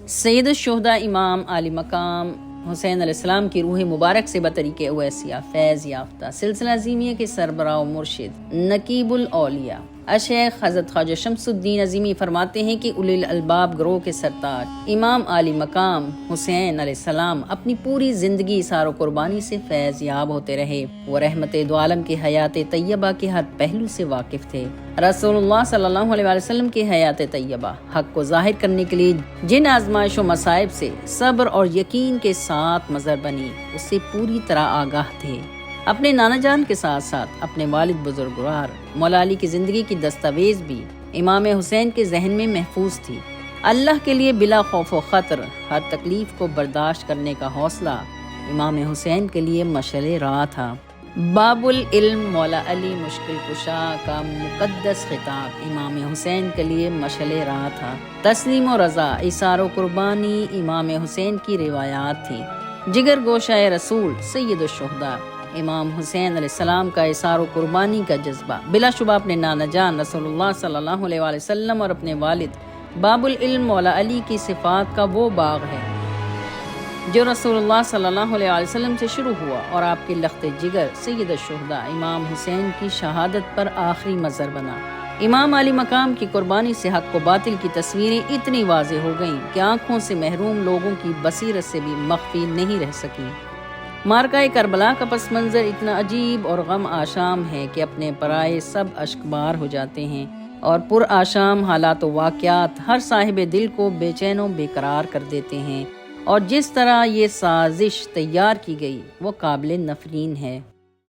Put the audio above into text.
سید الشہداء امام عالی مقام حسین علیہ السلام کی روح مبارک سے بطریق اویسیہ فیض یافتہ سلسلہ عظیمیہ کے سربراہ و مرشد نقیب الاولیاء الشیخ حضرت خواجہ شمس الدین عظیمی فرماتے ہیں کہ اولی الالباب گروہ کے سرتاج امام عالی مقام حسین علیہ السلام اپنی پوری زندگی اثار و قربانی سے فیض یاب ہوتے رہے۔ وہ رحمت دو عالم کے حیات طیبہ کے ہر پہلو سے واقف تھے۔ رسول اللہ صلی اللہ علیہ وسلم کی حیات طیبہ حق کو ظاہر کرنے کے لیے جن آزمائش و مصائب سے صبر اور یقین کے ساتھ مظہر بنی، اس سے پوری طرح آگاہ تھے۔ اپنے نانا جان کے ساتھ ساتھ اپنے والد بزرگوار مولا علی کی زندگی کی دستاویز بھی امام حسین کے ذہن میں محفوظ تھی۔ اللہ کے لیے بلا خوف و خطر ہر تکلیف کو برداشت کرنے کا حوصلہ امام حسین کے لیے مشعل راہ تھا۔ باب العلم مولا علی مشکل کشا کا مقدس خطاب امام حسین کے لیے مشعل راہ تھا۔ تسلیم و رضا، ایثار و قربانی امام حسین کی روایات تھی۔ جگر گوشہ رسول سید الشہداء امام حسین علیہ السلام کا ایثار و قربانی کا جذبہ بلا شبہ اپنے نانا جان رسول اللہ صلی اللہ علیہ وسلم اور اپنے والد باب العلم مولا علی کی صفات کا وہ باغ ہے جو رسول اللہ صلی اللہ علیہ وسلم سے شروع ہوا اور آپ کے لخت جگر سید الشہداء امام حسین کی شہادت پر آخری مظہر بنا۔ امام علی مقام کی قربانی سے حق و باطل کی تصویریں اتنی واضح ہو گئیں کہ آنکھوں سے محروم لوگوں کی بصیرت سے بھی مخفی نہیں رہ سکیں۔ مارکہ کربلا کا پس منظر اتنا عجیب اور غم آشام ہے کہ اپنے پرائے سب اشکبار ہو جاتے ہیں، اور پر آشام حالات و واقعات ہر صاحب دل کو بے چین و بے قرار کر دیتے ہیں، اور جس طرح یہ سازش تیار کی گئی وہ قابل نفرین ہے۔